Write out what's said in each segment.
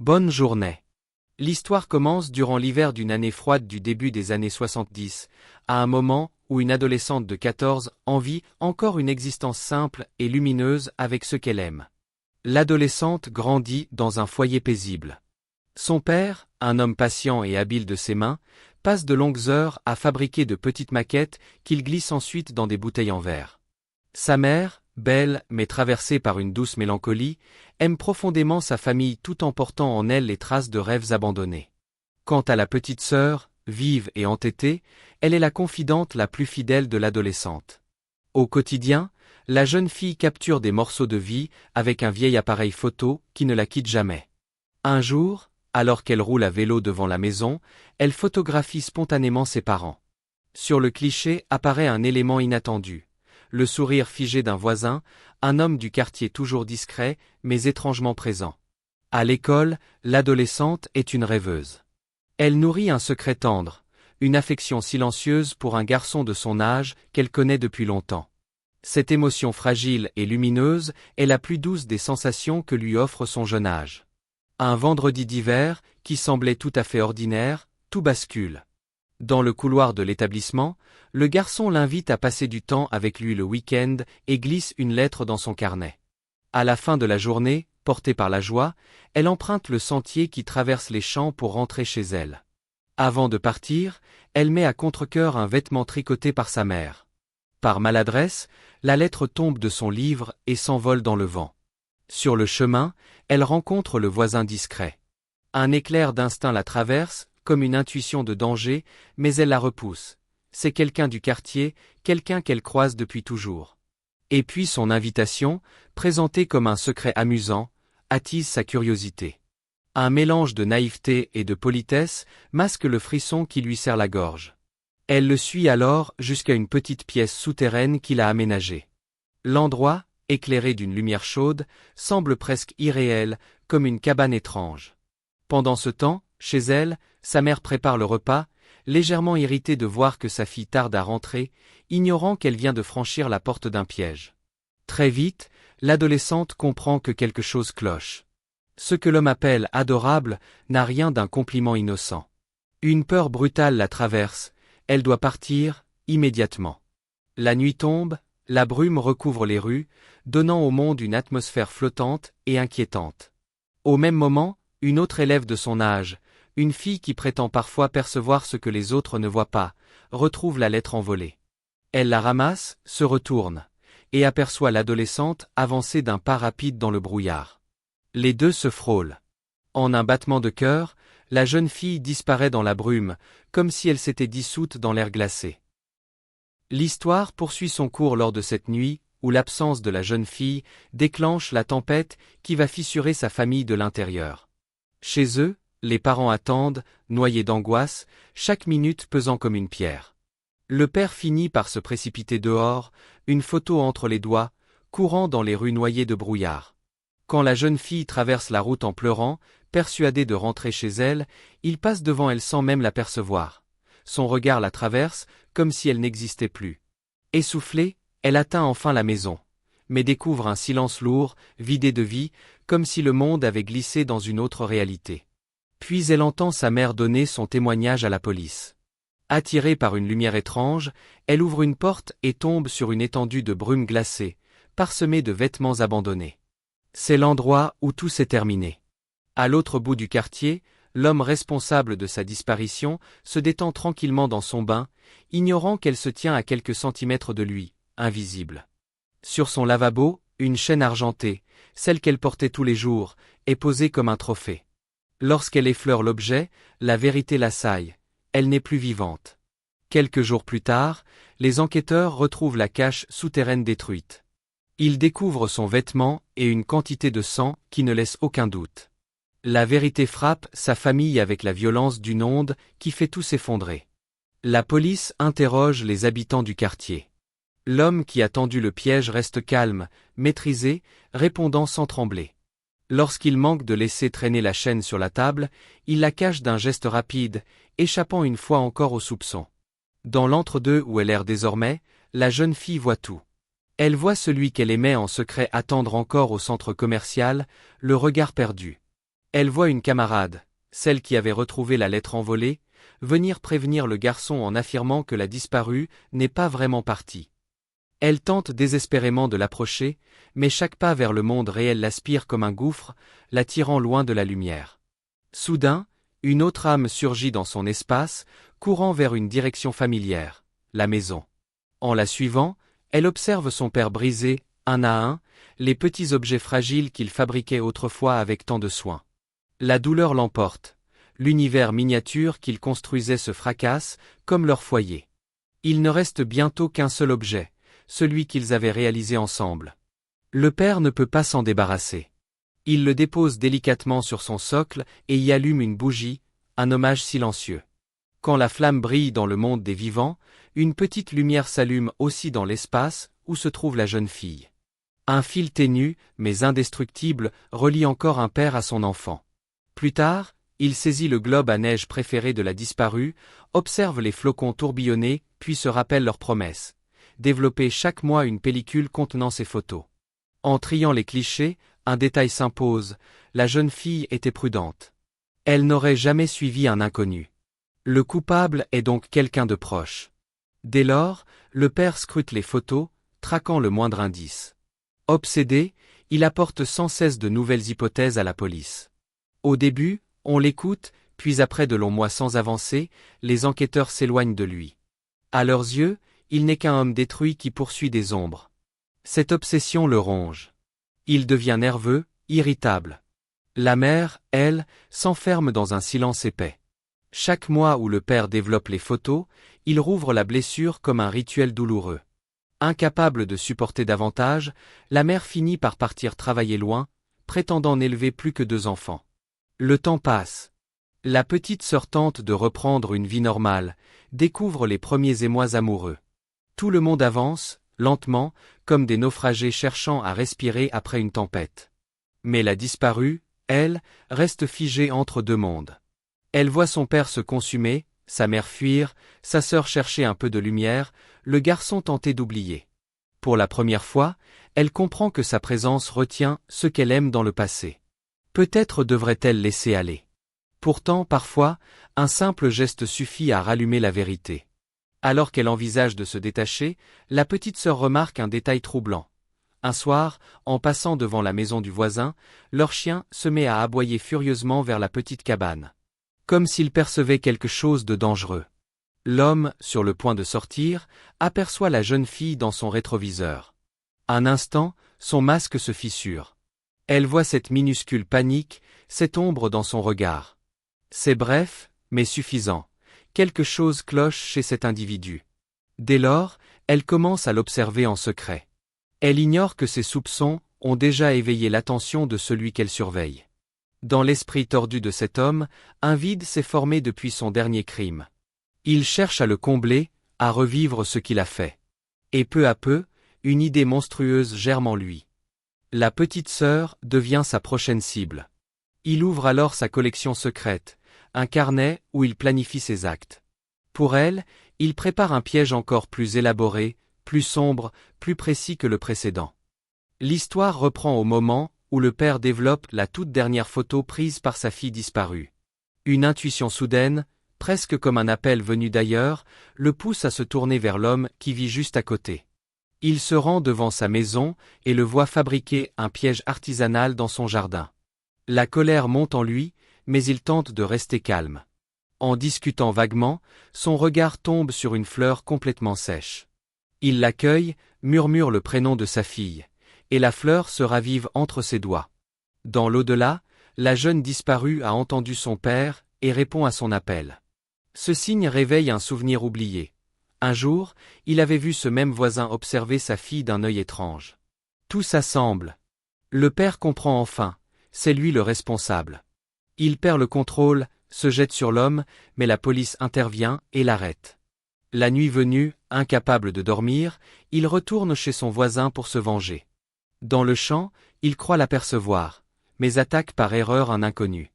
Bonne journée. L'histoire commence durant l'hiver d'une année froide du début des années 70, à un moment où une adolescente de 14 ans vit encore une existence simple et lumineuse avec ceux qu'elle aime. L'adolescente grandit dans un foyer paisible. Son père, un homme patient et habile de ses mains, passe de longues heures à fabriquer de petites maquettes qu'il glisse ensuite dans des bouteilles en verre. Sa mère, belle mais traversée par une douce mélancolie, aime profondément sa famille tout en portant en elle les traces de rêves abandonnés. Quant à la petite sœur, vive et entêtée, elle est la confidente la plus fidèle de l'adolescente. Au quotidien, la jeune fille capture des morceaux de vie avec un vieil appareil photo qui ne la quitte jamais. Un jour, alors qu'elle roule à vélo devant la maison, elle photographie spontanément ses parents. Sur le cliché apparaît un élément inattendu. Le sourire figé d'un voisin, un homme du quartier toujours discret, mais étrangement présent. À l'école, l'adolescente est une rêveuse. Elle nourrit un secret tendre, une affection silencieuse pour un garçon de son âge qu'elle connaît depuis longtemps. Cette émotion fragile et lumineuse est la plus douce des sensations que lui offre son jeune âge. Un vendredi d'hiver, qui semblait tout à fait ordinaire, tout bascule. Dans le couloir de l'établissement, le garçon l'invite à passer du temps avec lui le week-end et glisse une lettre dans son carnet. À la fin de la journée, portée par la joie, elle emprunte le sentier qui traverse les champs pour rentrer chez elle. Avant de partir, elle met à contre-cœur un vêtement tricoté par sa mère. Par maladresse, la lettre tombe de son livre et s'envole dans le vent. Sur le chemin, elle rencontre le voisin discret. Un éclair d'instinct la traverse, comme une intuition de danger, mais elle la repousse. C'est quelqu'un du quartier, quelqu'un qu'elle croise depuis toujours. Et puis son invitation, présentée comme un secret amusant, attise sa curiosité. Un mélange de naïveté et de politesse masque le frisson qui lui serre la gorge. Elle le suit alors jusqu'à une petite pièce souterraine qu'il a aménagée. L'endroit, éclairé d'une lumière chaude, semble presque irréel, comme une cabane étrange. Pendant ce temps, chez elle, sa mère prépare le repas, légèrement irritée de voir que sa fille tarde à rentrer, ignorant qu'elle vient de franchir la porte d'un piège. Très vite, l'adolescente comprend que quelque chose cloche. Ce que l'homme appelle adorable n'a rien d'un compliment innocent. Une peur brutale la traverse, elle doit partir, immédiatement. La nuit tombe, la brume recouvre les rues, donnant au monde une atmosphère flottante et inquiétante. Au même moment, une autre élève de son âge, une fille qui prétend parfois percevoir ce que les autres ne voient pas, retrouve la lettre envolée. Elle la ramasse, se retourne, et aperçoit l'adolescente avancer d'un pas rapide dans le brouillard. Les deux se frôlent. En un battement de cœur, la jeune fille disparaît dans la brume, comme si elle s'était dissoute dans l'air glacé. L'histoire poursuit son cours lors de cette nuit, où l'absence de la jeune fille déclenche la tempête qui va fissurer sa famille de l'intérieur. Chez eux, les parents attendent, noyés d'angoisse, chaque minute pesant comme une pierre. Le père finit par se précipiter dehors, une photo entre les doigts, courant dans les rues noyées de brouillard. Quand la jeune fille traverse la route en pleurant, persuadée de rentrer chez elle, il passe devant elle sans même l'apercevoir. Son regard la traverse, comme si elle n'existait plus. Essoufflée, elle atteint enfin la maison, mais découvre un silence lourd, vidé de vie, comme si le monde avait glissé dans une autre réalité. Puis elle entend sa mère donner son témoignage à la police. Attirée par une lumière étrange, elle ouvre une porte et tombe sur une étendue de brume glacée, parsemée de vêtements abandonnés. C'est l'endroit où tout s'est terminé. À l'autre bout du quartier, l'homme responsable de sa disparition se détend tranquillement dans son bain, ignorant qu'elle se tient à quelques centimètres de lui, invisible. Sur son lavabo, une chaîne argentée, celle qu'elle portait tous les jours, est posée comme un trophée. Lorsqu'elle effleure l'objet, la vérité l'assaille, elle n'est plus vivante. Quelques jours plus tard, les enquêteurs retrouvent la cache souterraine détruite. Ils découvrent son vêtement et une quantité de sang qui ne laisse aucun doute. La vérité frappe sa famille avec la violence d'une onde qui fait tout s'effondrer. La police interroge les habitants du quartier. L'homme qui a tendu le piège reste calme, maîtrisé, répondant sans trembler. Lorsqu'il manque de laisser traîner la chaîne sur la table, il la cache d'un geste rapide, échappant une fois encore aux soupçons. Dans l'entre-deux où elle erre désormais, la jeune fille voit tout. Elle voit celui qu'elle aimait en secret attendre encore au centre commercial, le regard perdu. Elle voit une camarade, celle qui avait retrouvé la lettre envolée, venir prévenir le garçon en affirmant que la disparue n'est pas vraiment partie. Elle tente désespérément de l'approcher, mais chaque pas vers le monde réel l'aspire comme un gouffre, l'attirant loin de la lumière. Soudain, une autre âme surgit dans son espace, courant vers une direction familière, la maison. En la suivant, elle observe son père briser, un à un, les petits objets fragiles qu'il fabriquait autrefois avec tant de soin. La douleur l'emporte. L'univers miniature qu'il construisait se fracasse, comme leur foyer. Il ne reste bientôt qu'un seul objet, celui qu'ils avaient réalisé ensemble. Le père ne peut pas s'en débarrasser. Il le dépose délicatement sur son socle et y allume une bougie, un hommage silencieux. Quand la flamme brille dans le monde des vivants, une petite lumière s'allume aussi dans l'espace où se trouve la jeune fille. Un fil ténu, mais indestructible, relie encore un père à son enfant. Plus tard, il saisit le globe à neige préféré de la disparue, observe les flocons tourbillonner, puis se rappelle leurs promesses. Développer chaque mois une pellicule contenant ses photos. En triant les clichés, un détail s'impose, la jeune fille était prudente. Elle n'aurait jamais suivi un inconnu. Le coupable est donc quelqu'un de proche. Dès lors, le père scrute les photos, traquant le moindre indice. Obsédé, il apporte sans cesse de nouvelles hypothèses à la police. Au début, on l'écoute, puis après de longs mois sans avancer, les enquêteurs s'éloignent de lui. À leurs yeux, il n'est qu'un homme détruit qui poursuit des ombres. Cette obsession le ronge. Il devient nerveux, irritable. La mère, elle, s'enferme dans un silence épais. Chaque mois où le père développe les photos, il rouvre la blessure comme un rituel douloureux. Incapable de supporter davantage, la mère finit par partir travailler loin, prétendant n'élever plus que 2 enfants. Le temps passe. La petite sœur tente de reprendre une vie normale, découvre les premiers émois amoureux. Tout le monde avance, lentement, comme des naufragés cherchant à respirer après une tempête. Mais la disparue, elle, reste figée entre 2 mondes. Elle voit son père se consumer, sa mère fuir, sa sœur chercher un peu de lumière, le garçon tenter d'oublier. Pour la première fois, elle comprend que sa présence retient ce qu'elle aime dans le passé. Peut-être devrait-elle laisser aller. Pourtant, parfois, un simple geste suffit à rallumer la vérité. Alors qu'elle envisage de se détacher, la petite sœur remarque un détail troublant. Un soir, en passant devant la maison du voisin, leur chien se met à aboyer furieusement vers la petite cabane. Comme s'il percevait quelque chose de dangereux. L'homme, sur le point de sortir, aperçoit la jeune fille dans son rétroviseur. Un instant, son masque se fissure. Elle voit cette minuscule panique, cette ombre dans son regard. C'est bref, mais suffisant. Quelque chose cloche chez cet individu. Dès lors, elle commence à l'observer en secret. Elle ignore que ses soupçons ont déjà éveillé l'attention de celui qu'elle surveille. Dans l'esprit tordu de cet homme, un vide s'est formé depuis son dernier crime. Il cherche à le combler, à revivre ce qu'il a fait. Et peu à peu, une idée monstrueuse germe en lui. La petite sœur devient sa prochaine cible. Il ouvre alors sa collection secrète, un carnet où il planifie ses actes. Pour elle, il prépare un piège encore plus élaboré, plus sombre, plus précis que le précédent. L'histoire reprend au moment où le père développe la toute dernière photo prise par sa fille disparue. Une intuition soudaine, presque comme un appel venu d'ailleurs, le pousse à se tourner vers l'homme qui vit juste à côté. Il se rend devant sa maison et le voit fabriquer un piège artisanal dans son jardin. La colère monte en lui, mais il tente de rester calme. En discutant vaguement, son regard tombe sur une fleur complètement sèche. Il l'accueille, murmure le prénom de sa fille, et la fleur se ravive entre ses doigts. Dans l'au-delà, la jeune disparue a entendu son père et répond à son appel. Ce signe réveille un souvenir oublié. Un jour, il avait vu ce même voisin observer sa fille d'un œil étrange. Tout s'assemble. Le père comprend enfin, c'est lui le responsable. Il perd le contrôle, se jette sur l'homme, mais la police intervient et l'arrête. La nuit venue, incapable de dormir, il retourne chez son voisin pour se venger. Dans le champ, il croit l'apercevoir, mais attaque par erreur un inconnu.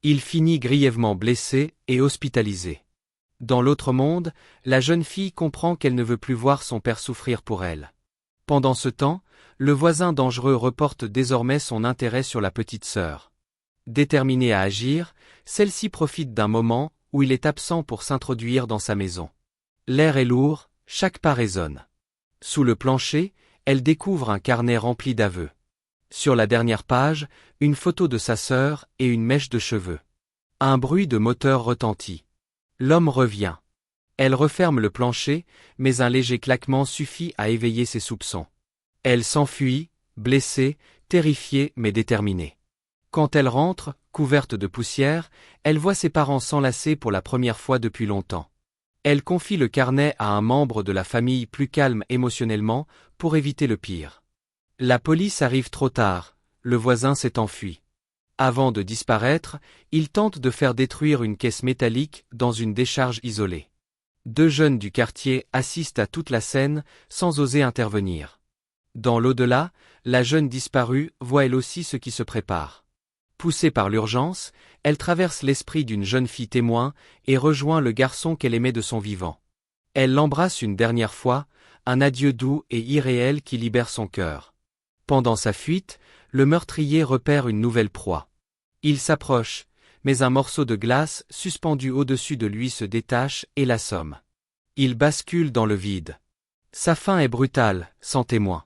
Il finit grièvement blessé et hospitalisé. Dans l'autre monde, la jeune fille comprend qu'elle ne veut plus voir son père souffrir pour elle. Pendant ce temps, le voisin dangereux reporte désormais son intérêt sur la petite sœur. Déterminée à agir, celle-ci profite d'un moment où il est absent pour s'introduire dans sa maison. L'air est lourd, chaque pas résonne. Sous le plancher, elle découvre un carnet rempli d'aveux. Sur la dernière page, une photo de sa sœur et une mèche de cheveux. Un bruit de moteur retentit. L'homme revient. Elle referme le plancher, mais un léger claquement suffit à éveiller ses soupçons. Elle s'enfuit, blessée, terrifiée mais déterminée. Quand elle rentre, couverte de poussière, elle voit ses parents s'enlacer pour la première fois depuis longtemps. Elle confie le carnet à un membre de la famille plus calme émotionnellement, pour éviter le pire. La police arrive trop tard, le voisin s'est enfui. Avant de disparaître, il tente de faire détruire une caisse métallique dans une décharge isolée. Deux jeunes du quartier assistent à toute la scène, sans oser intervenir. Dans l'au-delà, la jeune disparue voit elle aussi ce qui se prépare. Poussée par l'urgence, elle traverse l'esprit d'une jeune fille témoin et rejoint le garçon qu'elle aimait de son vivant. Elle l'embrasse une dernière fois, un adieu doux et irréel qui libère son cœur. Pendant sa fuite, le meurtrier repère une nouvelle proie. Il s'approche, mais un morceau de glace suspendu au-dessus de lui se détache et l'assomme. Il bascule dans le vide. Sa fin est brutale, sans témoin.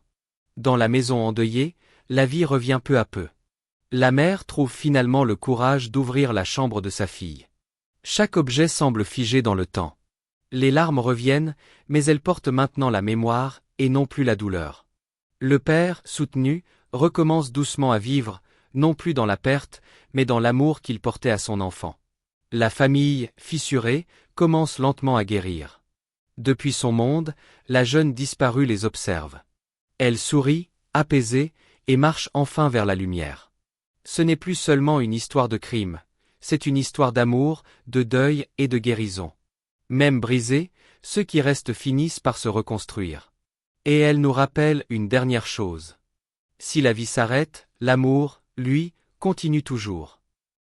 Dans la maison endeuillée, la vie revient peu à peu. La mère trouve finalement le courage d'ouvrir la chambre de sa fille. Chaque objet semble figé dans le temps. Les larmes reviennent, mais elles portent maintenant la mémoire, et non plus la douleur. Le père, soutenu, recommence doucement à vivre, non plus dans la perte, mais dans l'amour qu'il portait à son enfant. La famille, fissurée, commence lentement à guérir. Depuis son monde, la jeune disparue les observe. Elle sourit, apaisée, et marche enfin vers la lumière. Ce n'est plus seulement une histoire de crime, c'est une histoire d'amour, de deuil et de guérison. Même brisés, ceux qui restent finissent par se reconstruire. Et elle nous rappelle une dernière chose. Si la vie s'arrête, l'amour, lui, continue toujours.